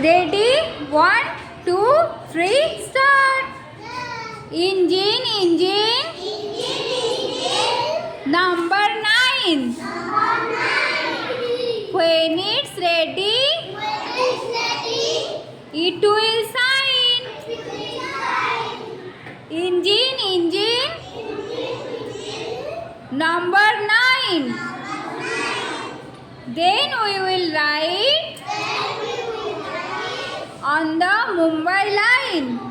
Ready? 1, 2, 3, start. Engine, engine. Number 9. When it's ready, it will sign. Engine, engine. Number 9. Then we will ride on the Mumbai line.